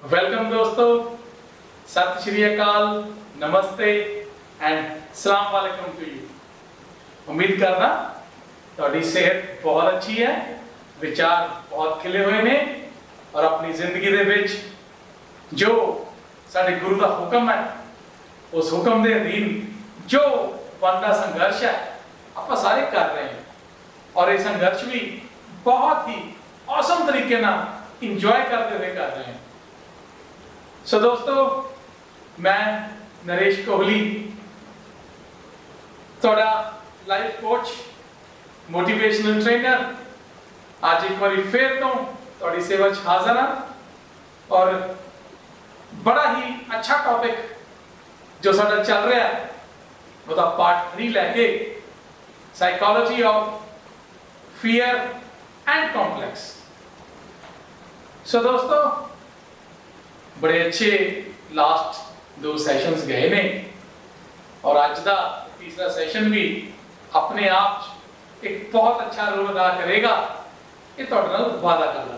Welcome दोस्तों, सत श्री अकाल, नमस्ते एंड सलाम वालेकुम टू यू। उम्मीद करना ਤੁਹਾਡੀ सेहत बहुत अच्छी है, विचार बहुत खिले हुए ने और अपनी जिंदगी दे विच जो साडे गुरु का हुक्म है उस हुक्म के अधीन जो बनता संघर्ष है आप सारे कर रहे हैं और ये संघर्ष भी बहुत ही औसम तरीके ना इंजॉय करते हुए कर रहे हैं। सो दोस्तों, मैं नरेश कोहली थोड़ा लाइफ कोच, मोटिवेशनल ट्रेनर आज एक बार फिर तो थोड़ी सेवा च हाजिर हाँ और बड़ा ही अच्छा टॉपिक जो साडा चल रहा है वो पार्ट 3 लैके psychology of fear and complex. So दोस्तों, बड़े अच्छे लास्ट 2 सैशंस गए ने और आज का तीसरा सैशन भी अपने आप एक बहुत अच्छा रोल अदा करेगा, ये तुहाडे नाल वादा करना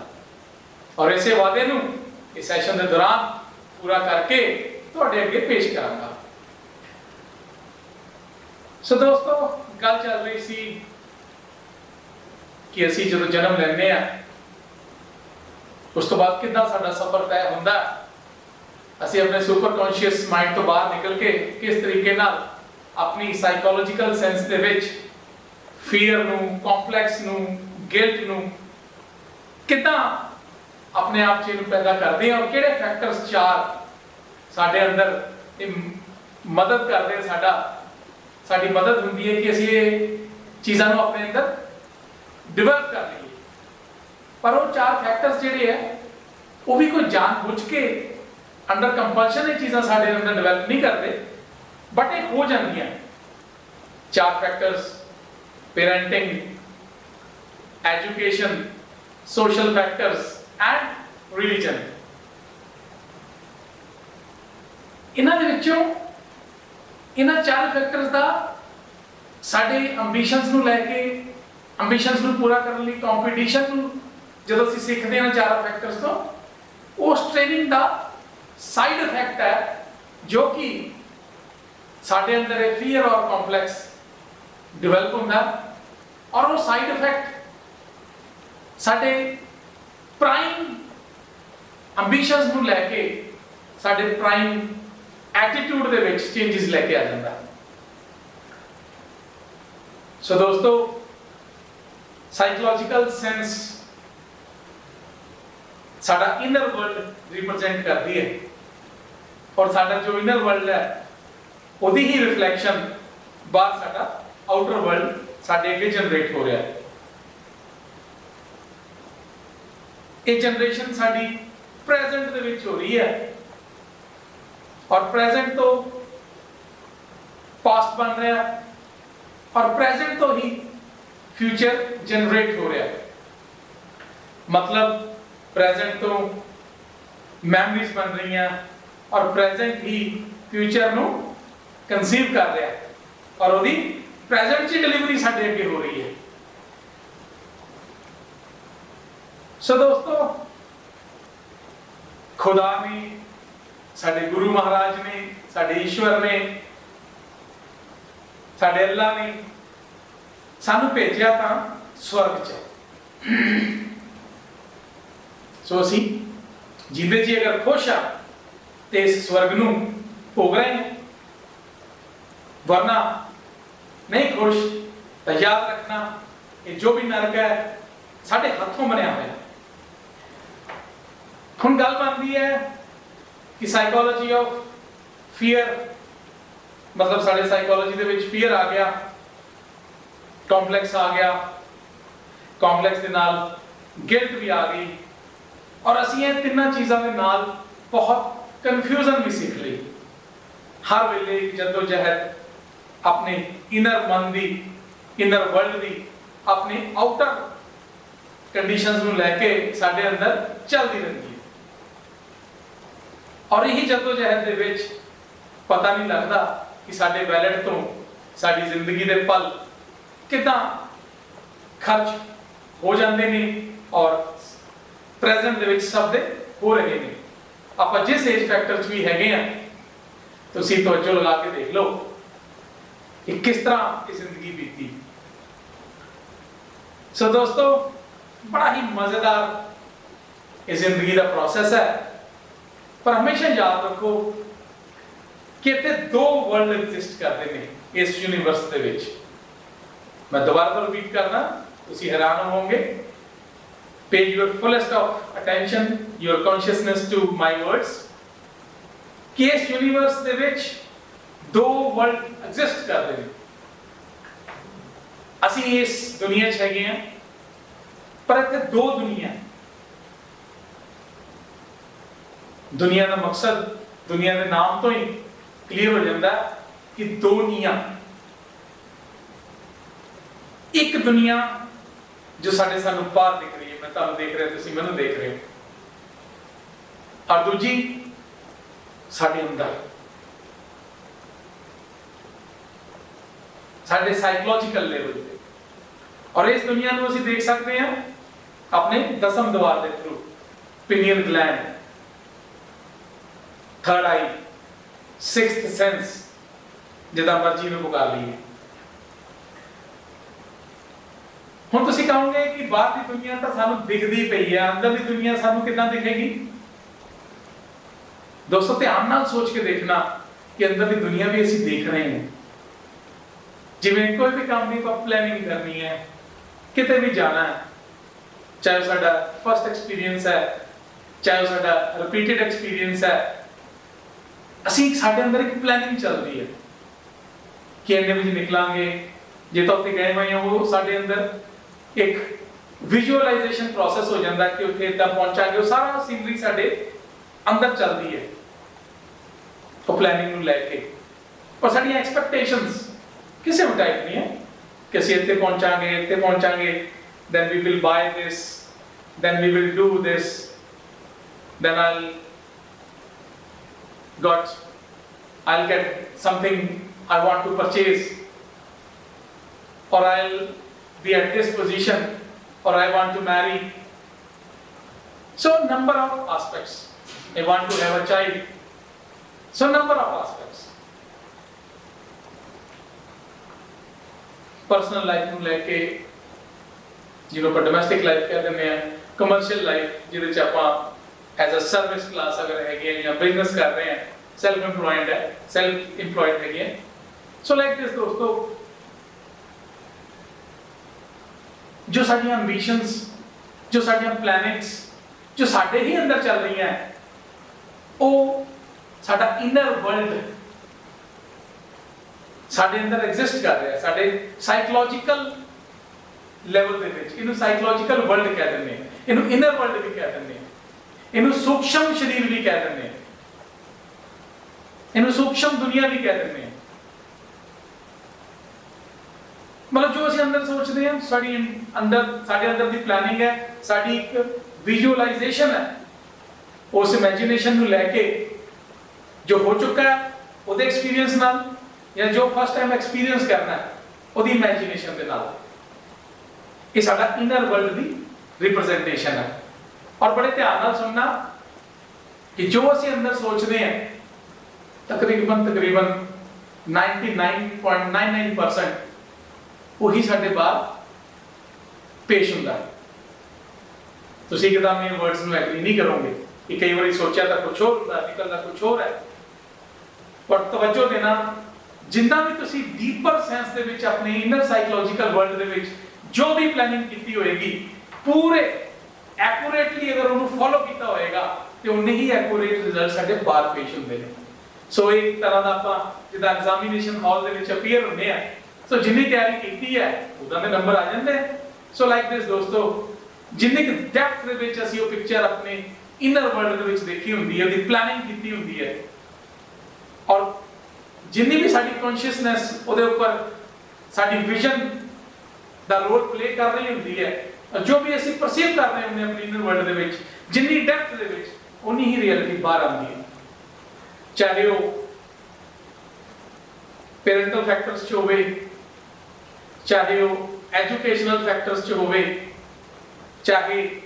और इसे वादे नूं इस सैशन के दौरान पूरा करके तुहाडे अगे पेश करांगा। सो दोस्तों, गल चल रही सी कि असीं जदों जन्म लैंदे आ उस तो बाद कितना साडा सफर तय हुंदा, असीं अपने सुपर कॉन्शियस माइंड तो बाहर निकल के किस तरीके नाल अपनी psychological sense they which fear नूं, कॉम्प्लैक्स नूं, गिल्ट नूं कितना अपने आप च पैदा करते हैं और किहड़े फैक्टर्स 4 साडे अंदर मदद करते हैं, साडी मदद हुंदी है कि असीं ये चीज़ां नूं अपने अंदर डिवेलप कर लईए। पर वो 4 फैक्टर्स जिहड़े है वो भी कोई जानबूझ के अंडर कंपल्शन ये चीज़ां साडे अंदर डिवेलप नहीं करते, बट ये हो जांदियां। 4 factors: parenting, education, social factors and religion. इन्हां दे विचों इन्हां 4 फैक्टर्स दा साडे अंबीशनस नूं लैके, अंबीशनस नूं पूरा करने लई कंपीटीशन नूं जदों असीं सीखदे हां 4 फैक्टर्स तो उस ट्रेनिंग दा साइड इफेक्ट है जो कि साडे अंदर फियर और कॉम्प्लैक्स डिवेलप होंदा और वो साइड इफेक्ट साडे प्राइम अंबीशनस नूं लैके साडे प्राइम एटीट्यूड दे विच चेंजेस लेके आ जांदा। सो दोस्तों, साइकोलॉजिकल सेंस साडा इनर वर्ल्ड रिप्रेजेंट करती है और साडा जो इनर वर्ल्ड है उहदी ही रिफ्लैक्शन बाहर साडा आउटर वर्ल्ड साडे अगे जनरेट हो रहा है। ये जनरेशन साडी प्रेजेंट दे विच हो रही है और प्रेजेंट तो पास्ट बन रहा है और प्रेजेंट तो ही फ्यूचर जनरेट हो रहा है। मतलब प्रेजेंट तो मैमरीज बन रही हैं और प्रेजेंट ही फ्यूचर नूं कंसीव कर रहा है और उहदी प्रेजेंट ची डिलीवरी साडे अगे हो रही है। सो दोस्तों, खुदा ने, साडे गुरु महाराज ने, साडे ईश्वर ने, साडे अल्लाह ने सानू भेजिया तां स्वर्ग च। सो असी जिंदे जी अगर खुश आ तो इस स्वर्ग नूं भोग रहे हैं, वरना नहीं खुश तो याद रखना ये जो भी नरक है साडे हाथों बनया हुआ है। हुण गल बनती है कि साइकोलॉजी ऑफ फियर, मतलब साडे साइकोलॉजी दे विच फियर आ गया, कॉम्प्लैक्स आ गया, कॉम्प्लैक्स दे नाल गिल्ट भी आ गई और असीं ये 3 चीज़ों के नाल बहुत कन्फ्यूजन भी सीख ली। हर वेले जद्दोजहद अपने इनर मन दी, इनर वर्ल्ड दी, अपने आउटर कंडीशंस नूं लैके साडे अंदर चलती रहती है और यही जद्दोजहद दे विच पता नहीं लगता कि साडे वैलेट तो साडी जिंदगी दे पल किदां खर्च हो जाते हैं और प्रेजेंट दे विच सब दे हो रहे हैं ਆਪਾਂ ਜਿਸ ਏਜ ਫੈਕਟਰ 'ਚ ਵੀ ਹੈਗੇ ਆ, ਤੁਸੀਂ ਤਵੱਜੋ ਲਗਾ ਕੇ ਦੇਖ ਲਓ ਕਿ ਕਿਸ ਤਰ੍ਹਾਂ ਇਹ ਜ਼ਿੰਦਗੀ ਬੀਤੀ। ਸੋ ਦੋਸਤੋ, ਬੜਾ ਹੀ ਮਜ਼ੇਦਾਰ ਇਹ ਜ਼ਿੰਦਗੀ ਦਾ ਪ੍ਰੋਸੈਸ ਹੈ, ਪਰ ਹਮੇਸ਼ਾ ਯਾਦ ਰੱਖੋ ਕਿ ਇੱਥੇ ਦੋ ਵਰਲਡ ਐਗਜ਼ਿਸਟ ਕਰਦੇ ਨੇ ਇਸ ਯੂਨੀਵਰਸ ਦੇ ਵਿੱਚ। ਮੈਂ ਦੁਬਾਰਾ ਤੋਂ ਰਿਪੀਟ ਕਰਨਾ, ਤੁਸੀਂ ਹੈਰਾਨ ਹੋਵੋਗੇ। Pay your fullest of attention, your consciousness to my words ਕਿ ਇਸ ਯੂਨੀਵਰਸ ਦੇ ਵਿੱਚ ਦੋ ਵਰਲਡ ਐਗਜ਼ਿਸਟ ਕਰਦੇ ਨੇ। ਅਸੀਂ ਇਸ ਦੁਨੀਆ 'ਚ ਹੈਗੇ ਆ, ਪਰ ਇੱਥੇ ਦੋ ਦੁਨੀਆ। ਦੁਨੀਆ ਦਾ ਮਕਸਦ ਦੁਨੀਆ ਦੇ ਨਾਮ ਤੋਂ ਹੀ ਕਲੀਅਰ ਹੋ ਜਾਂਦਾ ਕਿ ਦੋ ਨੀਆਂ। ਇੱਕ ਦੁਨੀਆ ਜੋ ਸਾਨੂੰ ਬਾਹਰ ਦਿਖ ਰਹੀ ਹੈ, ਮੈਂ ਤੁਹਾਨੂੰ ਦੇਖ ਰਿਹਾ, ਤੁਸੀਂ ਮੈਨੂੰ ਦੇਖ ਰਹੇ ਹੋ, ਔਰ ਦੂਜੀ ਸਾਡੇ ਅੰਦਰ, ਸਾਡੇ ਸਾਈਕੋਲੋਜੀਕਲ ਲੈਵਲ ਤੇ। ਔਰ ਇਸ ਦੁਨੀਆ ਨੂੰ ਅਸੀਂ ਦੇਖ ਸਕਦੇ ਹਾਂ ਆਪਣੇ ਦਸਮ ਦਵਾਰ ਦੇ ਥਰੂ, ਪਿਨੀਅਲ ਗਲੈਂਡ, ਥਰਡ ਆਈ, ਸਿਕਸਥ ਸੈਂਸ, ਜਿੱਦਾਂ ਮਰਜ਼ੀ ਨੂੰ ਪੁਕਾਰ ਲਈਏ। ਹੁਣ ਤੁਸੀਂ ਕਹੋਗੇ ਕਿ ਬਾਹਰ ਦੀ ਦੁਨੀਆ ਤਾਂ ਸਾਨੂੰ ਦਿਖਦੀ ਪਈ ਹੈ, ਅੰਦਰ ਦੀ ਦੁਨੀਆ ਸਾਨੂੰ ਕਿੱਦਾਂ ਦਿਖੇਗੀ? ਦੋਸਤੋ, ਧਿਆਨ ਨਾਲ ਸੋਚ ਕੇ ਦੇਖਣਾ ਕਿ ਅੰਦਰ ਦੀ ਦੁਨੀਆ ਵੀ ਅਸੀਂ ਦੇਖ ਰਹੇ ਹਾਂ। ਜਿਵੇਂ ਕੋਈ ਵੀ ਕੰਮ ਦੀ ਪਲੈਨਿੰਗ ਕਰਨੀ ਹੈ, ਕਿਤੇ ਵੀ ਜਾਣਾ ਹੈ, ਚਾਹੇ ਸਾਡਾ ਫਸਟ ਐਕਸਪੀਰੀਅੰਸ ਹੈ, ਚਾਹੇ ਸਾਡਾ ਰਿਪੀਟਡ ਐਕਸਪੀਰੀਅੰਸ ਹੈ, ਅਸੀਂ ਸਾਡੇ ਅੰਦਰ ਇੱਕ ਪਲੈਨਿੰਗ ਚੱਲਦੀ ਹੈ ਕਿ ਇੰਨੇ ਵਜੇ ਨਿਕਲਾਂਗੇ। ਜੇ ਤਾਂ ਉੱਥੇ ਗਏ ਹੋਏ ਹਾਂ, ਉਹ ਸਾਡੇ ਅੰਦਰ ਇੱਕ ਵਿਜ਼ੂਅਲਾਈਜੇਸ਼ਨ ਪ੍ਰੋਸੈਸ ਹੋ ਜਾਂਦਾ ਕਿ ਉੱਥੇ ਤੱਕ ਪਹੁੰਚਾਂਗੇ। ਉਹ ਸਾਰਾ ਸੀਨਰੀ ਸਾਡੇ ਅੰਦਰ ਚੱਲਦੀ ਹੈ ਉਹ ਪਲੈਨਿੰਗ ਨੂੰ ਲੈ ਕੇ। ਪਰ ਸਾਡੀਆਂ ਐਕਸਪੈਕਟੇਸ਼ਨਸ ਕਿਸੇ ਵੀ ਟਾਈਪ ਨਹੀਂ ਹੈ ਕਿ ਅਸੀਂ ਇੱਥੇ ਪਹੁੰਚਾਂਗੇ, ਇੱਥੇ ਪਹੁੰਚਾਂਗੇ, then we will buy this, then we will do this, then I'll get something I want to purchase, or I'll be at this position, or I want to marry. So number of aspects. I want to have a child. So number of aspects. Personal life ਨੂੰ ਲੈ ਕੇ, ਜਿਹਨੂੰ ਆਪਾਂ domestic life ਕਹਿ ਦਿੰਦੇ ਆ, commercial life ਜਿਹਦੇ ਚ ਆਪਾਂ ਐਜ਼ ਅ ਸਰਵਿਸ ਕਲਾਸ ਅਗਰ ਹੈਗੇ ਆ ਜਾਂ ਬਿਜ਼ਨਸ ਕਰ ਰਹੇ ਆ, ਸੈਲਫ ਇੰਪਲੋਇਡ ਹੈਗੇ ਆ। ਸੋ ਲਾਈਕ ਦਿਸ ਦੋਸਤੋ, ਜੋ ਸਾਡੀਆਂ ਐਂਬੀਸ਼ਨਸ, ਜੋ ਸਾਡੀਆਂ ਪਲੈਨਿੰਗਸ, ਜੋ ਸਾਡੇ ਹੀ ਅੰਦਰ ਚੱਲ ਰਹੀਆਂ, ਉਹ ਸਾਡਾ ਇਨਰ ਵਰਲਡ ਸਾਡੇ ਅੰਦਰ ਐਗਜ਼ਿਸਟ ਕਰ ਰਿਹਾ, ਸਾਡੇ ਸਾਈਕੋਲੋਜੀਕਲ ਲੈਵਲ ਦੇ ਵਿੱਚ। ਇਹਨੂੰ ਸਾਈਕੋਲੋਜੀਕਲ ਵਰਲਡ ਕਹਿ ਦਿੰਦੇ ਆ, ਇਹਨੂੰ ਇਨਰ ਵਰਲਡ ਵੀ ਕਹਿ ਦਿੰਦੇ ਆ, ਇਹਨੂੰ ਸੂਖਸ਼ਮ ਸਰੀਰ ਵੀ ਕਹਿ ਦਿੰਦੇ ਆ, ਇਹਨੂੰ ਸੂਖਸ਼ਮ ਦੁਨੀਆ ਵੀ ਕਹਿ ਦਿੰਦੇ ਆ। ਮਤਲਬ ਜੋ ਅਸੀਂ ਅੰਦਰ ਸੋਚਦੇ ਹਾਂ, ਸਾਡੇ ਅੰਦਰ ਦੀ ਪਲੈਨਿੰਗ ਹੈ, ਸਾਡੀ ਇੱਕ ਵਿਜ਼ੂਅਲਾਈਜੇਸ਼ਨ ਹੈ। ਉਸ ਇਮੇਜਿਨੇਸ਼ਨ ਨੂੰ ਲੈ ਕੇ ਜੋ ਹੋ ਚੁੱਕਾ ਹੈ ਉਹਦੇ ਐਕਸਪੀਰੀਅੰਸ ਨਾਲ, ਜਾਂ ਜੋ ਫਸਟ ਟਾਈਮ ਐਕਸਪੀਰੀਅੰਸ ਕਰਨਾ ਹੈ ਉਹਦੀ ਇਮੇਜਿਨੇਸ਼ਨ ਦੇ ਨਾਲ, ਇਹ ਸਾਡਾ ਇਨਰ ਵਰਲਡ ਦੀ ਰਿਪਰੈਜ਼ੈਂਟੇਸ਼ਨ ਹੈ। ਔਰ ਬੜੇ ਧਿਆਨ ਨਾਲ ਸੁਣਨਾ ਕਿ ਜੋ ਅਸੀਂ ਅੰਦਰ ਸੋਚਦੇ ਹਾਂ, ਤਕਰੀਬਨ 99.99% ਉਹੀ ਸਾਡੇ ਬਾਹਰ ਪੇਸ਼ ਹੁੰਦਾ ਹੈ। ਤੁਸੀਂ ਇੱਕਦਮ ਇਹ ਵਰਡਸ ਨੂੰ ਐਗਰੀ ਨਹੀਂ ਕਰੋਗੇ ਕਿ ਕਈ ਵਾਰੀ ਸੋਚਿਆ ਤਾਂ ਕੁਝ ਹੋਰ ਹੁੰਦਾ, ਨਿਕਲਦਾ ਕੁਝ ਹੋਰ ਹੈ। ਪਰ ਤਵੱਜੋ ਦੇਣਾ, ਜਿੰਨਾ ਵੀ ਤੁਸੀਂ ਡੀਪਰ ਸੈਂਸ ਦੇ ਵਿੱਚ ਆਪਣੇ ਇਨਰ ਸਾਈਕੋਲੋਜੀਕਲ ਵਰਲਡ ਦੇ ਵਿੱਚ ਜੋ ਵੀ ਪਲੈਨਿੰਗ ਕੀਤੀ ਹੋਏਗੀ, ਪੂਰੇ ਐਕੂਰੇਟਲੀ ਅਗਰ ਉਹਨੂੰ ਫੋਲੋ ਕੀਤਾ ਹੋਏਗਾ ਤੇ ਉਨੇ ਹੀ ਐਕੂਰੇਟ ਰਿਜ਼ਲਟ ਸਾਡੇ ਬਾਹਰ ਪੇਸ਼ ਹੁੰਦੇ ਨੇ। ਸੋ ਇੱਕ ਤਰ੍ਹਾਂ ਦਾ ਆਪਾਂ ਜਿੱਦਾਂ ਐਗਜ਼ਾਮੀਨੇਸ਼ਨ ਹਾਲ ਦੇ ਵਿੱਚ ਅਪੀਅਰ ਹੁੰਦੇ ਆ, ਸੋ ਜਿੰਨੀ ਤਿਆਰੀ ਕੀਤੀ ਹੈ ਉਹਦਾ ਦੇ ਨੰਬਰ ਆ ਜਾਂਦੇ। ਸੋ ਲਾਈਕ ਦਿਸ ਦੋਸਤੋ, ਜਿੰਨੀ ਕੁ ਡੈਪਥ ਦੇ ਵਿੱਚ ਅਸੀਂ ਉਹ ਪਿਕਚਰ ਆਪਣੇ ਇਨਰ ਵਰਲਡ ਦੇ ਵਿੱਚ ਦੇਖੀ ਹੁੰਦੀ ਹੈ, ਉਹਦੀ ਪਲੈਨਿੰਗ ਕੀਤੀ ਹੁੰਦੀ ਹੈ, ਔਰ ਜਿੰਨੀ ਵੀ ਸਾਡੀ ਕੌਨਸ਼ੀਅਸਨੈਸ ਉਹਦੇ ਉੱਪਰ ਸਾਡੀ ਵਿਜ਼ਨ ਦਾ ਰੋਲ ਪਲੇ ਕਰ ਰਹੀ ਹੁੰਦੀ ਹੈ, ਜੋ ਵੀ ਅਸੀਂ ਪਰਸੀਵ ਕਰ ਰਹੇ ਹੁੰਦੇ ਆਪਣੀ ਇਨਰ ਵਰਲਡ ਦੇ ਵਿੱਚ, ਜਿੰਨੀ ਡੈਪਥ ਦੇ ਵਿੱਚ ਉਨੀ ਹੀ ਰਿਐਲਿਟੀ ਬਾਹਰ ਆਉਂਦੀ ਹੈ। ਚਾਹੇ ਉਹ ਪੈਰੈਂਟਲ ਫੈਕਟਰਸ 'ਚ ਹੋਵੇ, ਚਾਹੇ ਉਹ ਐਜੂਕੇਸ਼ਨਲ ਫੈਕਟਰਸ 'ਚ ਹੋਵੇ, ਚਾਹੇ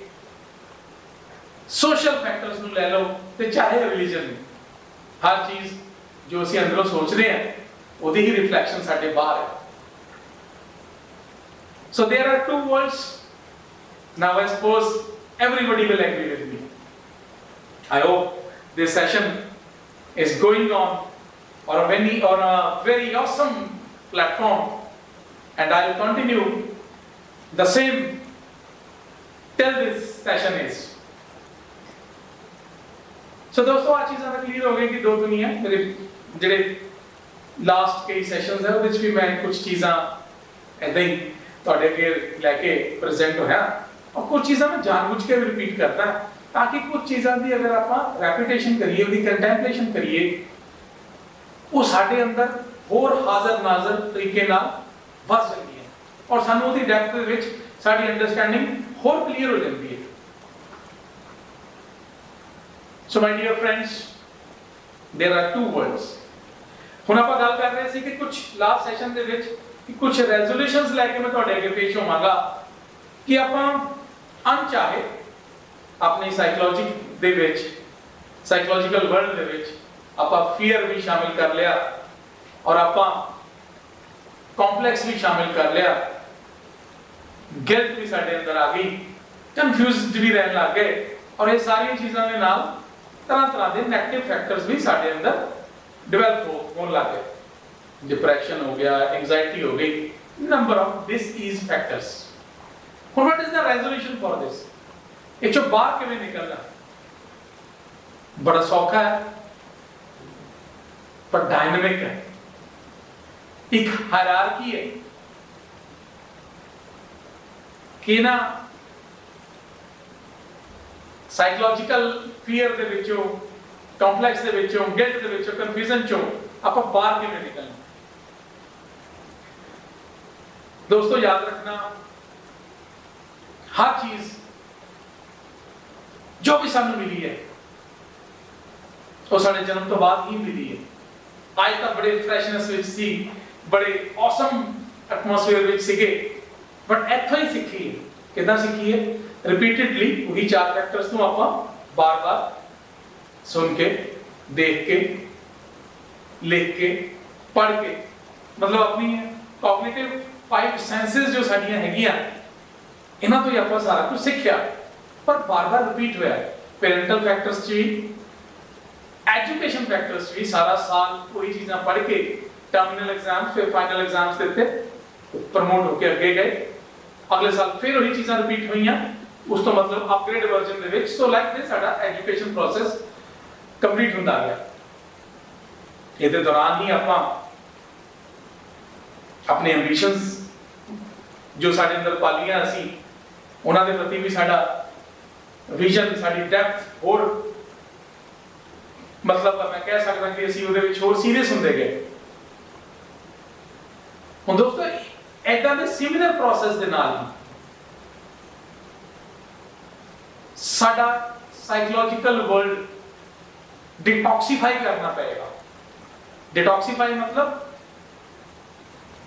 सोशल फैक्टर्स ਨੂੰ ਲੈ ਲਓ ਤੇ ਚਾਹੇ ਰਿਲੀਜਨ ਨੂੰ, हर चीज जो ਅਸੀਂ ਅੰਦਰੋਂ ਸੋਚਦੇ ਹਾਂ ਉਹਦੀ ਹੀ ਰਿਫਲੈਕਸ਼ਨ ਸਾਡੇ ਬਾਹਰ ਹੈ। So there are two worlds. Now I suppose everybody will agree with me. I hope this session is going on a very awesome platform, and I will continue the same till this session is. So दोस्तों आज चीज़ां ਤਾਂ clear हो गई कि दो दुनिया मेरे ਜਿਹੜੇ ਲਾਸਟ ਕਈ ਸੈਸ਼ਨਸ ਹੈ ਉਹਦੇ ਵਿੱਚ ਵੀ ਮੈਂ ਕੁਝ ਚੀਜ਼ਾਂ ਐਦਾਂ ਹੀ ਤੁਹਾਡੇ ਅੱਗੇ ਲੈ ਕੇ ਪ੍ਰੈਜ਼ੈਂਟ ਹੋਇਆ, और कुछ चीज़ां मैं जानबूझ के रिपीट करता ताकि कुछ चीज़ां की अगर आप रेपिटेशन करिए ਉਹਦੀ कंटेम्पलेशन करिए ਉਹ ਸਾਡੇ ਅੰਦਰ ਹੋਰ ਹਾਜ਼ਰ ਨਾਜ਼ਰ ਤਰੀਕੇ ਨਾਲ ਵਸ ਜਾਂਦੀ ਹੈ ਔਰ ਸਾਨੂੰ ਉਹਦੀ ਡੈਪਥ ਦੇ ਵਿੱਚ ਸਾਡੀ ਅੰਡਰਸਟੈਂਡਿੰਗ ਹੋਰ ਕਲੀਅਰ ਹੋ ਜਾਂਦੀ ਹੈ। So my dear friends, there are two words. ਹੁਣ ਆਪਾਂ ਗੱਲ ਕਰ ਰਹੇ ਸੀ ਕਿ ਕੁਝ ਲਾਸਟ ਸੈਸ਼ਨ ਦੇ ਵਿੱਚ ਕਿ ਕੁਝ ਰੈਜ਼ੋਲੂਸ਼ਨਸ ਲੈ ਕੇ ਮੈਂ ਤੁਹਾਡੇ ਅੱਗੇ ਪੇਸ਼ ਹੋਵਾਂਗਾ ਕਿ ਆਪਾਂ ਅਣਚਾਹੇ ਆਪਣੀ ਸਾਈਕੋਲੋਜੀ ਦੇ ਵਿੱਚ ਸਾਈਕੋਲੋਜੀਕਲ ਵਰਲਡ ਦੇ ਵਿੱਚ ਆਪਾਂ ਫੀਅਰ ਵੀ ਸ਼ਾਮਿਲ ਕਰ ਲਿਆ ਔਰ ਆਪਾਂ ਕੰਪਲੈਕਸ ਵੀ ਸ਼ਾਮਿਲ ਕਰ ਲਿਆ, ਗਿਲਟ ਵੀ ਸਾਡੇ ਅੰਦਰ ਆ ਗਈ, ਕਨਫਿਊਜ਼ਡ ਵੀ ਰਹਿਣ ਲੱਗ ਗਏ ਔਰ ਇਹ ਸਾਰੀਆਂ ਚੀਜ਼ਾਂ ਦੇ ਨਾਲ ਤਰ੍ਹਾਂ ਤਰ੍ਹਾਂ ਦੇ ਨੈਗੇਟਿਵ ਫੈਕਟਰਸ ਵੀ ਸਾਡੇ ਅੰਦਰ ਡਿਵੈਲਪ ਹੋਣ ਲੱਗ ਗਏ। डिप्रेशन हो गया, एंजाइटी हो गई, number of disease factors. What is the resolution for this? ये जो बाहर किवें निकलना बड़ा सौखा है पर डायनामिक है, एक हायरार्की है कि ना साइकोलॉजिकल फियर दे विचों, कॉम्प्लेक्स दे विचों, गिल्ट दे विचों, कंफ्यूजन चों ਆਪਾਂ ਬਾਹਰ ਕਿਵੇਂ ਨਿਕਲਣਾ। दोस्तों याद रखना, हर चीज जो भी सानू मिली है वो साडे जन्म तो बाद ही मिली है। आज तक बड़े फ्रेशनेस विच सी, बड़े ऑसम एटमॉस्फेयर विच सीगे, बट इत्थों ही सीखी है। किदां सीखी है? रिपीटेडली वही चार फैक्टर्स ਨੂੰ ਆਪਾਂ बार-बार सुन के, देख के, लिख के, पढ़ के, मतलब अपनी कॉग्निटिव फाइव सेंसेस जो साडियां हैगियां इन्हां तो ही ਆਪਾਂ सारा कुछ सीखिया, पर बार-बार रिपीट होया। पेरेंटल फैक्टर्स च भी, एजुकेशन फैक्टर्स भी सारा साल कोई चीज़ां पढ़ के टर्मिनल एग्जाम्स फिर फाइनल एग्जाम्स देते, प्रमोट होके अगे गए, अगले साल फिर वही चीज़ां रिपीट हुईयां, उस तो मतलब upgrade version they which. So like this साडा एजुकेशन प्रोसेस कंप्लीट हुंदा गया। ਇਹਦੇ ਦੌਰਾਨ ਹੀ ਆਪਾਂ ਆਪਣੇ ਐਂਬੀਸ਼ਨਸ ਜੋ ਸਾਡੇ ਅੰਦਰ ਪਾਲੀਆਂ ਅਸੀਂ ਉਹਨਾਂ ਦੇ ਪ੍ਰਤੀ ਵੀ ਸਾਡਾ ਵਿਜ਼ਨ, ਸਾਡੀ ਡੈਪਥ ਹੋਰ ਮਤਲਬ ਮੈਂ ਕਹਿ ਸਕਦਾ ਕਿ ਅਸੀਂ ਉਹਦੇ ਵਿੱਚ ਹੋਰ ਸੀਰੀਅਸ ਹੁੰਦੇ ਗਏ। ਹੁਣ ਦੋਸਤੋ ਐਦਾਂ ਦੇ ਸਿਮਿਲਰ ਪ੍ਰੋਸੈਸ ਦੇ ਨਾਲ ਸਾਡਾ ਸਾਈਕੋਲੋਜੀਕਲ ਵਰਲਡ डिटॉक्सिफाई करना पड़ेगा। डिटॉक्सिफाई मतलब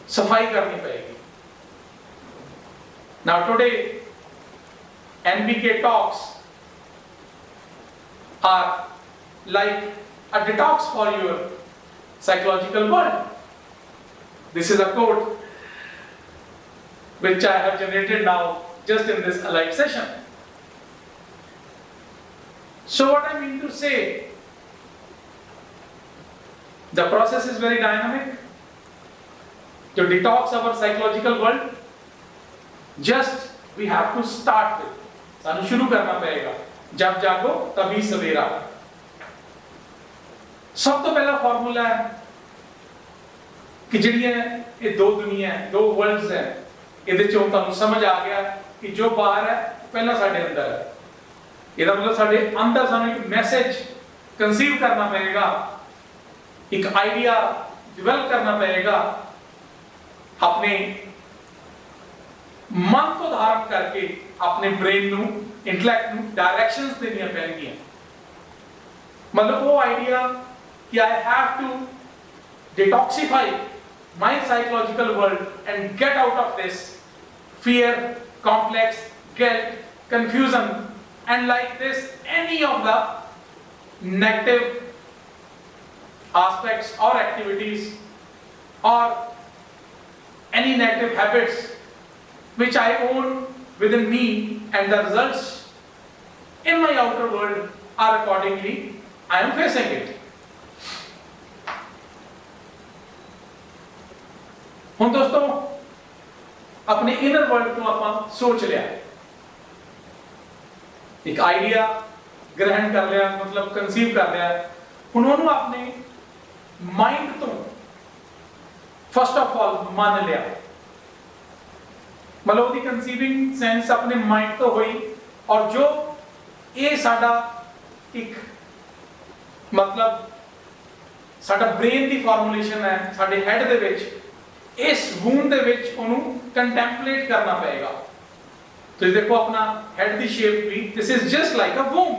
सफाई करनी पड़ेगी। Now today NBK talks are like a detox for your psychological world. This is a quote which I have generated now just in this live session. So what I mean to say, the process is very dynamic to detox our psychological world. Just we have to start with, सानू शुरू करना पड़ेगा। जब जागो तभी सवेरा। सब तो पहला फॉर्मूला है कि जिहड़ियां ये दो दुनिया है, दो वर्ल्ड्स है, इहदे चों तुहानू समझ आ गया कि जो बाहर है पहला साडे अंदर है। ਇਹਦਾ मतलब साडे अंदर सानू एक मैसेज कंसीव करना पड़ेगा, एक आइडिया डेवलप करना पड़ेगा, अपने मन को धारण करके अपने ब्रेन नू, इंटेलेक्ट नू डायरेक्शंस देनियां पैणगियां। मतलब वो आइडिया कि I have to detoxify my psychological world and get out of this fear, complex, guilt, confusion and like this any of the negative aspects or activities or any negative habits which I own within me, and the results in my outer world are accordingly I am facing it. ਹੁਣ ਦੋਸਤੋ अपने inner world को आप सोच लिया, एक idea ग्रहण कर लिया, मतलब कंसीव कर लिया, उन्होंने अपने माइंड तो फर्स्ट ऑफ ऑल मान लिया, मतलब ਉਹਦੀ कंसीविंग सेंस अपने माइंड तो हुई, और जो ये साडा एक मतलब साडा ब्रेन ਦੀ ਫਾਰਮੂਲੇਸ਼ਨ है साडे हेड ਦੇ ਵਿੱਚ, इस वूम ਦੇ ਵਿੱਚ ਉਹਨੂੰ ਕੰਟੈਂਪਲੇਟ ਕਰਨਾ ਪਏਗਾ। ਤੁਸੀਂ ਦੇਖੋ ਆਪਣਾ ਹੈਡ ਦੀ ਸ਼ੇਪ ਵੀ, this is just like a womb.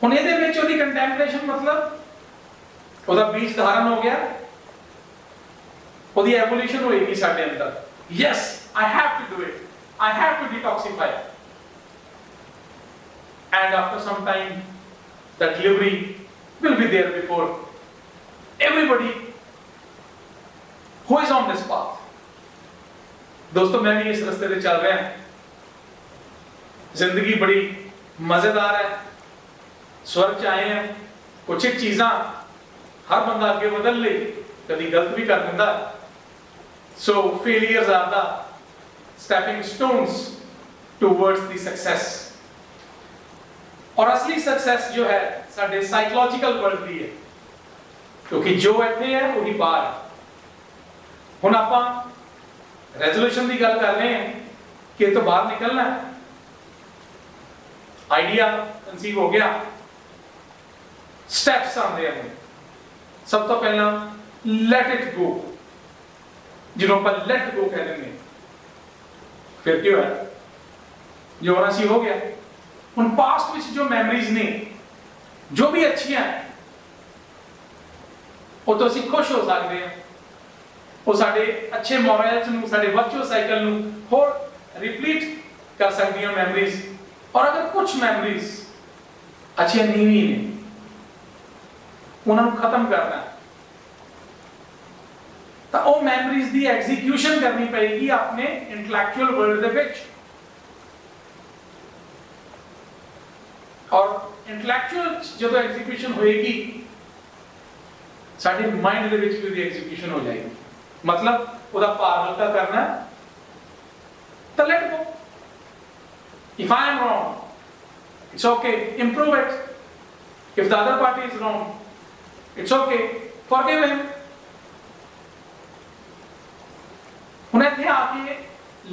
ਹੁਣ ਇਹਦੇ ਵਿੱਚ ਉਹਦੀ ਕੰਟੈਂਪਲੇਸ਼ਨ ਮਤਲਬ ਉਹਦਾ ਬੀਜ ਧਾਰਨ ਹੋ ਗਿਆ, ਉਹਦੀ ਐਵੋਲੂਸ਼ਨ ਹੋਏਗੀ ਸਾਡੇ ਅੰਦਰ। Yes I have to do it, I have to detoxify, and after some time the delivery will be there before everybody who is on this path। दोस्तों मैं भी इस रास्ते पे चल रहा है, जिंदगी बड़ी मजेदार है, स्वर्ग च आए हैं, कुछ एक चीज़ां हर बंदा आगे बदल ले, कभी गलत भी कर दिंदा, so failures are the stepping stones towards the success। और असली सक्सेस जो है साडे साइकोलॉजिकल वर्ल्ड दी है, क्योंकि जो इत्थे है वही बाहर है। हुण आपां रेजोल्यूशन की गल कर रहे हैं कि तो बाहर निकलना है, आइडिया कंसीव हो गया, स्टेप्स आते हैं। सब तो पहला लेट इट गो, जिन्हों पर लेट गो कह देंगे, फिर क्यों है जो होना सी हो गया। उन पास्ट में जो मेमोरीज ने जो भी अच्छी हैं वो तो ਅਸੀਂ खुश हो सकते हैं, वो साडे अच्छे मोरल्स ਨੂੰ, साडे वर्चुअल साइकिल ਨੂੰ ਹੋਰ रिपीट कर सकती हैं मेमोरीज। और अगर कुछ मेमोरीज अच्छी नहीं भी ने उन्हें खत्म करना है, तो वो मेमोरीज की एग्जीक्यूशन करनी पड़ेगी अपने इंटलैक्चुअल वर्ल्ड दे विच। और इंटलैक्चुअल जो एग्जीक्यूशन होएगी साडे माइंड दे विच भी एग्जीक्यूशन हो जाएगी, मतलब उदा भार हल्का करना, तो let go. If I am wrong it's okay, improve it. If the other party is wrong it's okay, forgive him. हुण इत्थे आके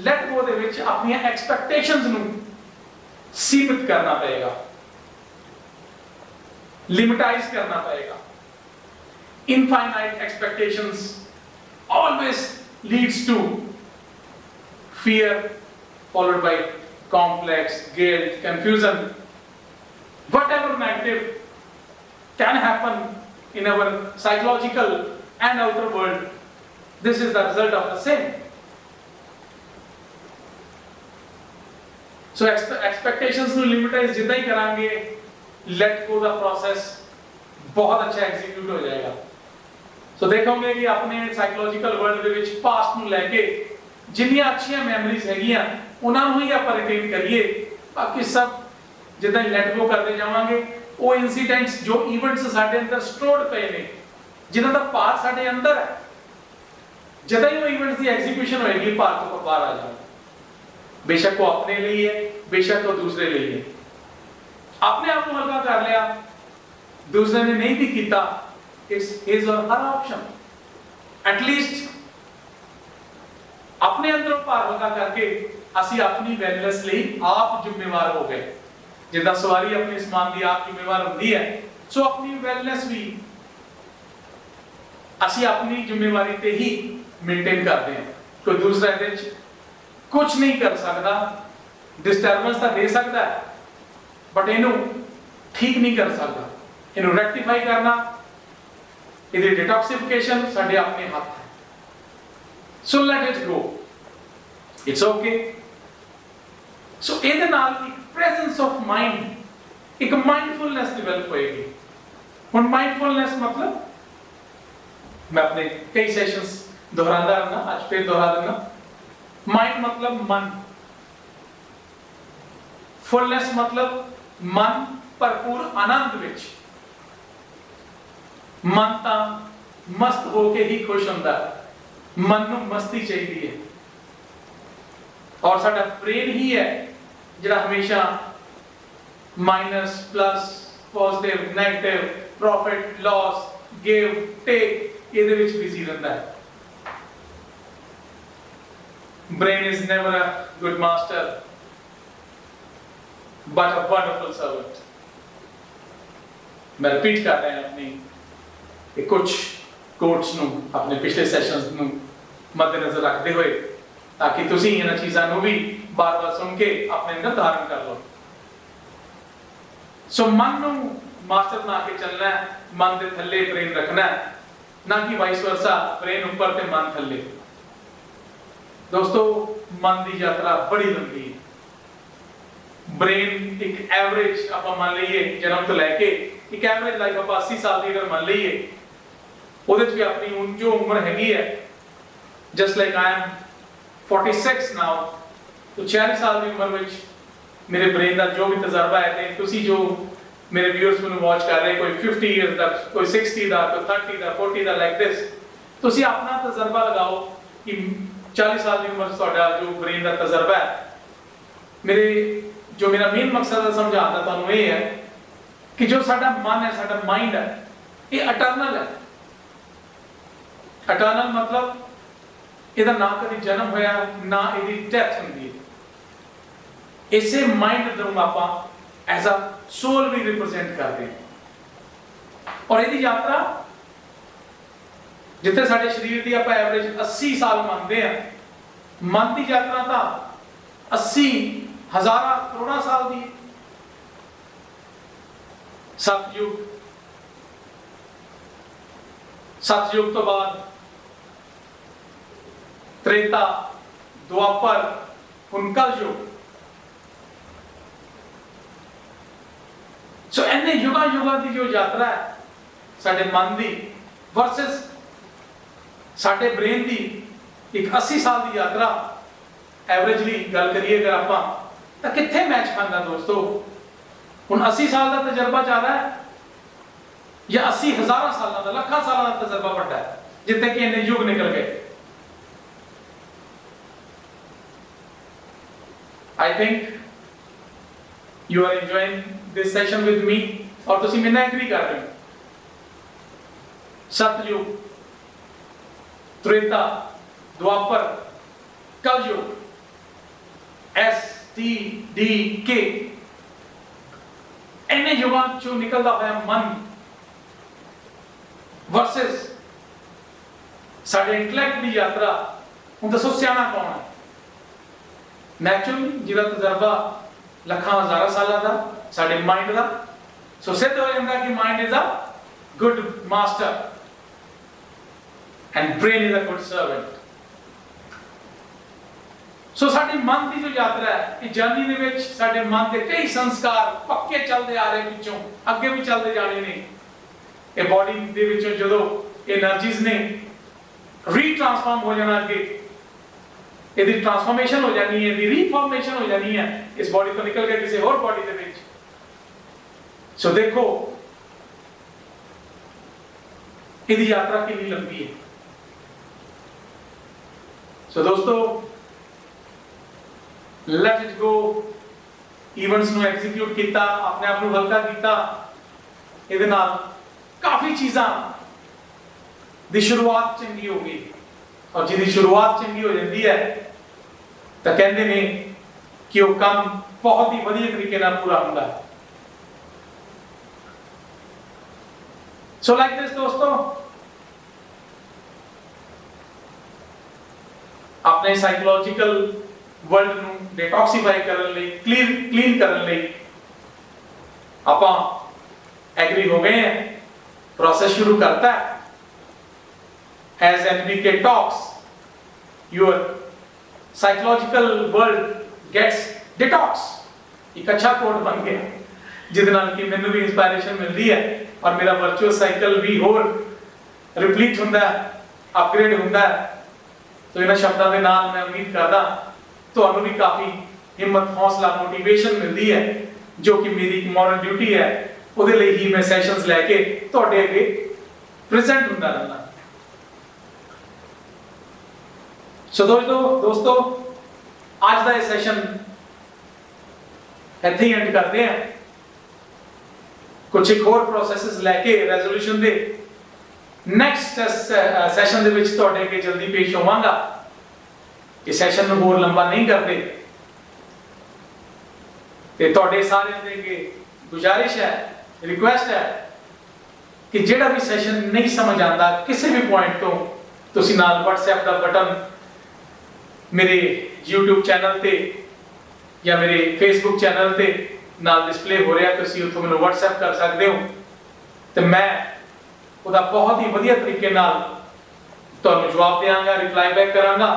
लेट गो दे विच अपनी एक्सपेक्टेशंस नूं सीमित करना पड़ेगा, लिमिटाइज करना पड़ेगा। Infinite expectations always leads to fear followed by complex, guilt, confusion. Whatever negative can happen in our psychological and outer world, this is the result of the same। So expectations ਨੂੰ लिमिटाइज जितना ही करांगे, let go ਦਾ process बहुत अच्छा execute हो जाएगा। सो देखोगे कि अपने साइकोलॉजिकल वर्ल्ड ਦੇ ਵਿੱਚ ਪਾਸਟ ਨੂੰ ਲੈ ਕੇ ਜਿੰਨੀਆਂ ਅੱਛੀਆਂ ਮੈਮਰੀਜ਼ ਹੈਗੀਆਂ ਉਹਨਾਂ ਨੂੰ ਹੀ ਆਪਾਂ ਰਿਟੇਨ ਕਰੀਏ, ਬਾਕੀ ਸਭ ਜਿੱਦਾਂ ਹੀ ਲੈਟ ਗੋ ਕਰਦੇ ਜਾਵਾਂਗੇ, ਉਹ ਇਨਸੀਡੈਂਟਸ ਜੋ ਇਵੈਂਟਸ ਸਾਡੇ ਅੰਦਰ ਸਟੋਰਡ ਪਏ ਨੇ, ਜਿਨ੍ਹਾਂ ਦਾ ਭਾਰ ਸਾਡੇ ਅੰਦਰ ਹੈ, ਜਦੋਂ ਹੀ ਉਹ ਇਵੈਂਟਸ ਦੀ ਐਗਜ਼ੀਕਿਊਸ਼ਨ ਹੋਏਗੀ ਭਾਰ ਤੋਂ ਬਾਹਰ ਆ ਜਾਣਾ। बेशक वो अपने लिए है, बेशक वो दूसरे लिए है। अपने आप को हल्का कर लिया, दूसरे ने नहीं भी किया, इट्स हिज और हर ऑप्शन। एटलीस्ट अपने अंदर भार हल्का करके ਅਸੀਂ अपनी वैलनेस ਲਈ आप जिम्मेवार हो गए। जिदा सवारी अपने समान की आप जिम्मेवार होती है, सो अपनी वैलनेस भी ਅਸੀਂ अपनी जिम्मेवारी ते ही मेंटेन करते हैं। कोई दूसरा ਇਹਦੇ कुछ नहीं कर सकता, डिस्टर्बेंस तो दे सकता है बट इनू ठीक नहीं कर सकता। इनू रेक्टिफाई करना, इहदी डिटॉक्सिफिकेशन साडे अपने हाथ है। So let it go, it's okay. So ਇਹਦੇ ਨਾਲ ਇੱਕ ਪ੍ਰੈਜ਼ੈਂਸ ਆਫ ਮਾਈਂਡ, ਇੱਕ ਮਾਈਂਡਫੁਲਨੈਸ ਡਿਵੈਲਪ ਹੋਏਗੀ। ਹੁਣ ਮਾਈਂਡਫੁਲਨੈਸ ਮਤਲਬ मैं अपने कई सेशंस दोहराता रहना, आज फिर दोहरा देना। माइंड मतलब मन, फुलनेस मतलब मन भरपूर आनंद विच। मन ता मस्त होके ही खुश होंदा, मन नूं मस्ती चाहिदी है। और साडा ब्रेन ही है जिहड़ा हमेशा minus plus positive negative profit loss give take ਇਹਦੇ ਵਿੱਚ ਬਿਜ਼ੀ ਰਹਿੰਦਾ ਹੈ। brain is never a good master but a wonderful servant। मैं रिपीट कर रहा हूं अपनी कुछ कोट्स ਨੂੰ ਆਪਣੇ ਪਿਛਲੇ ਸੈਸ਼ਨਸ ਨੂੰ ਮੱਦੇਨਜ਼ਰ ਰੱਖਦੇ ਹੋਏ, ਤਾਂ ਕਿ ਤੁਸੀਂ ਇਹਨਾਂ ਚੀਜ਼ਾਂ ਨੂੰ ਵੀ ਬਾਰ-ਬਾਰ ਸੁਣ ਕੇ ਆਪਣੇ ਅੰਦਰ ਧਾਰਨ ਕਰ ਲਓ। ਸੋ ਮਨ ਨੂੰ ਮਾਸਟਰ ਬਣਾ ਕੇ ਚੱਲਣਾ ਹੈ, ਮਨ ਦੇ ਥੱਲੇ ਬ੍ਰੇਨ ਰੱਖਣਾ ਹੈ, ना कि वाइस वर्सा ब्रेन ऊपर ते मन थल्ले। दोस्तों मन की यात्रा बड़ी लंबी है। ब्रेन एक एवरेज आप मान लीए जन्म तो लैके एक एवरेज लाइफ आप 80 साल की अगर मान लीए, ਉਹਦੇ ਚ ਵੀ ਆਪਣੀ जो उम्र हैगी है, just like I am 46 now, तो 46 साल की उम्र में मेरे ब्रेन का जो भी तजर्बा है, ते तुसी जो मेरे व्यूअर्स ਨੂੰ ਵਾਚ ਕਰ ਰਹੇ, ਕੋਈ 50 ਇਅਰਸ ਦਾ, ਕੋਈ 60 ਦਾ, ਕੋਈ 30 ਦਾ, 40 ਦਾ, ਲਾਈਕ ਦਿਸ। ਤੁਸੀਂ ਆਪਣਾ ਤਜਰਬਾ ਲਗਾਓ ਕਿ 40 ਸਾਲ ਦੀ ਉਮਰ ਤੁਹਾਡਾ ਜੋ ਬ੍ਰੇਨ ਦਾ ਤਜਰਬਾ ਹੈ। ਮੇਰਾ ਮੇਨ ਮਕਸਦ ਹੈ ਸਮਝਾਉਣ ਦਾ ਤੁਹਾਨੂੰ ਇਹ ਹੈ ਕਿ ਜੋ ਸਾਡਾ ਮਨ ਹੈ, ਸਾਡਾ ਮਾਈਂਡ ਹੈ, ਇਹ ਅਟਰਨਲ ਹੈ। ਅਟਰਨਲ ਮਤਲਬ ਇਹਦਾ ਨਾ ਕਦੀ ਜਨਮ ਹੋਇਆ, ਨਾ ਇਹਦੀ ਡੈਥ ਹੁੰਦੀ ਹੈ। ਇਸੇ ਮਾਈਂਡ ਨੂੰ ਆਪਾਂ ਐਜ਼ ਅ सोल भी रिप्रेजेंट करते हैं। और यदि यात्रा जिथे साडे शरीर की आप एवरेज 80 साल मानते हैं, मन की यात्रा तो 80 हज़ार करोड़ साल की। सतयुग तो बाद त्रेता द्वापर हुण कलयुग। सो इन्ने युगा युगा की जो यात्रा है साडे मन की वर्सेस साडे ब्रेन की, एक 80 साल की यात्रा एवरेजली गल करिए अगर आपां, तां कित्थे मैच खांदा दोस्तों। हुण 80 साल का तजर्बा ज़्यादा है या 80 हज़ार साल का, लाखां साल का तजर्बा वड्डा है, जिथे कि इन्ने युग निकल गए। I think you are enjoying this session with me और तुसी मेरे नाल एग्री कर रहे हो। सतयुग, त्रेता, द्वापर, कलयुग, STDK, इन्ने युगां चों निकलदा होया मन वर्सेस साडे इंटेलेक्ट की यात्रा। हुण दसो सियाणा कौन है? नैचुरली जिहदा तजर्बा ਲੱਖਾਂ ਹਜ਼ਾਰਾਂ ਸਾਲਾਂ ਦਾ ਸਾਡੇ ਮਾਈਂਡ ਦਾ। ਸੋ ਸਿੱਧ ਹੋ ਜਾਂਦਾ ਕਿ mind is a good master and brain is a good servant. So ਸਾਡੀ ਮਨ ਦੀ ਜੋ ਯਾਤਰਾ ਹੈ, ਇਹ ਜਰਨੀ ਦੇ ਵਿੱਚ ਸਾਡੇ ਮਨ ਦੇ ਕਈ ਸੰਸਕਾਰ ਪੱਕੇ ਚੱਲਦੇ ਆ ਰਹੇ, ਵਿੱਚੋਂ ਅੱਗੇ ਵੀ ਚੱਲਦੇ ਜਾਣੇ ਨੇ। ਇਹ ਬਾਡੀ ਦੇ ਵਿੱਚੋਂ ਜਦੋਂ એનર્ਜੀਜ਼ ਨੇ ਰੀਟ੍ਰਾਂਸਫਾਰਮ ਹੋ ਜਾਣਾ, ਅੱਗੇ ਇਹਦੀ ट्रांसफॉर्मेशन हो जानी है, ਇਹਦੀ रीफॉर्मेशन हो जानी है, इस बॉडी ਤੋਂ ਨਿਕਲ ਕੇ ਕਿਸੇ ਹੋਰ ਬॉडी ਦੇ ਵਿੱਚ। ਸੋ ਦੇਖੋ ਇਹਦੀ ਯਾਤਰਾ ਕਿੰਨੀ ਲੰਬੀ ਹੈ। ਸੋ ਦੋਸਤੋ ਲੈਟ ਇਟ ਗੋ, ਇਵੈਂਟਸ ਨੂੰ ਐਗਜ਼ੀਕਿਊਟ ਕੀਤਾ, ਆਪਣੇ ਆਪ ਨੂੰ ਹਲਕਾ ਕੀਤਾ। ਇਹਦੇ ਨਾਲ ਕਾਫੀ ਚੀਜ਼ਾਂ ਦੀ ਸ਼ੁਰੂਆਤ ਚੰਗੀ ਹੋ ਗਈ, और जिहदी शुरुआत चंगी हो जाती है तो कहते हैं कि वो काम बहुत ही वधिया तरीके नाल पूरा होंदा है। सो लाइक दिस दोस्तों, अपने साइकोलॉजिकल वर्ल्ड ਨੂੰ डिटॉक्सीफाई ਕਰਨ ਲਈ, क्लीन ਕਰਨ ਲਈ ਆਪਾਂ एग्री हो गए हैं। प्रोसेस शुरू करता है। As NBK talks, your psychological world gets detox एक अच्छा कोड बन गया जिहदे नाल कि मैनूं भी इंस्पायरेशन मिलती है और मेरा वर्चुअस साइकिल भी होर रिपलीट हुंदा है, अपग्रेड हुंदा है। तो इन्हां शब्दां दे नाल मैं उम्मीद करदा तुहानूं भी काफ़ी हिम्मत, हौसला, मोटिवेशन मिलती है, जो कि मेरी एक मॉरल ड्यूटी है। ਉਹਦੇ ਲਈ ਹੀ मैं सैशनस लैके ਤੁਹਾਡੇ ਅੱਗੇ प्रेजेंट ਹੁੰਦਾ ਰਹਿੰਦਾ। सो दोस्तों आज ਦਾ ਇਹ ਸੈਸ਼ਨ ਇੱਥੇ ਹੀ ਐਂਡ ਕਰਦੇ ਹਾਂ। ਕੁਝ ਇੱਕ ਹੋਰ ਪ੍ਰੋਸੈਸਸ ਲੈ ਕੇ ਰੈਜ਼ੋਲੂਸ਼ਨ ਦੇ ਨੈਕਸਟ ਸੈਸ਼ਨ ਦੇ ਵਿੱਚ ਤੁਹਾਡੇ ਅੱਗੇ ਜਲਦੀ ਪੇਸ਼ ਹੋਵਾਂਗਾ। ਇਹ ਸੈਸ਼ਨ ਨੂੰ ਹੋਰ ਲੰਬਾ ਨਹੀਂ ਕਰਦੇ ਤੇ ਤੁਹਾਡੇ ਸਾਰਿਆਂ ਦੇ ਅੱਗੇ ਗੁਜ਼ਾਰਿਸ਼ ਹੈ, रिक्वेस्ट है कि जेड़ा भी सैशन नहीं समझ आता किसी भी पॉइंट तो तुसी नाल WhatsApp का बटन मेरे YouTube चैनल ते या मेरे Facebook चैनल ते नाल डिस्प्ले हो रहा, तुसी उत्थों मैनूं WhatsApp कर सकते हो तो मैं उहदा बहुत ही वधिया तरीके नाल तुहानूं जवाब देवांगा, रिप्लाई बैक करांगा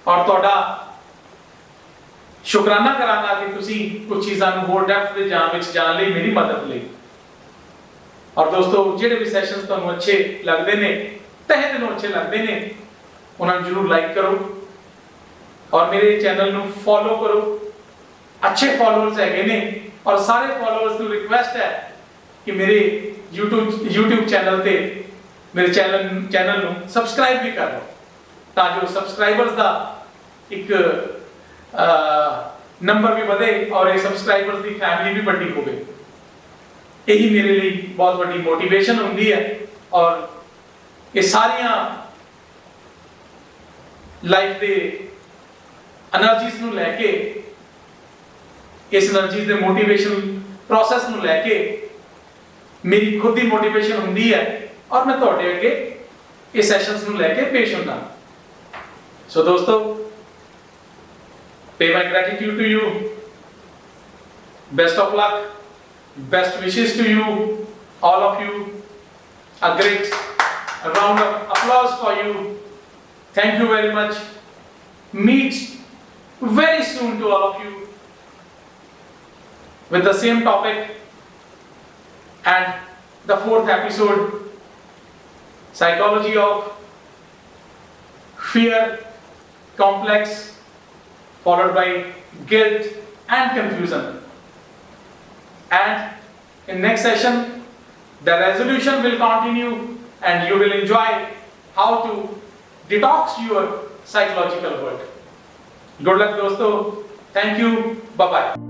और तुहाडा शुकराना करांगा कि तुसी कुछ चीज़ां नूं होर डेप्थ दे जाण लई मेरी मदद लई। और दोस्तों जिहड़े भी सैशनस तुहानूं अच्छे लगदे ने, तहे दिलों अच्छे लगदे ने, उन्हां नूं जरूर लाइक करो और मेरे चैनल नूं फॉलो करो। अच्छे फॉलोअर्स हैगे ने और सारे फॉलोअर्स नूं रिक्वेस्ट है कि मेरे YouTube चैनल ते मेरे चैनल नूं सबसक्राइब भी कर लो ताकि जो सबसक्राइबर्स दा एक नंबर भी बढ़े और ये सब्सक्राइबर्स की फैमिली भी बड़ी होवे। यही मेरे लिए बहुत बड़ी मोटिवेशन होंदी है और ये सारियां लाइफ दे एनर्जीज नूं लैके, इस एनर्जीज दे मोटिवेशन प्रोसेस नूं लैके मेरी खुद की मोटिवेशन होंदी है और मैं तुहाडे अगे इस सैशनस नूं लैके पेश हुंदा। सो दोस्तों pay my gratitude to you, best of luck, best wishes to you, all of you, a great round of applause for you. Thank you very much. Meet very soon to all of you with the same topic and the 4th episode, psychology of fear complex followed by guilt and confusion. And in next session the resolution will continue and you will enjoy how to detox your psychological world. Good luck दोस्तों, thank you, bye bye.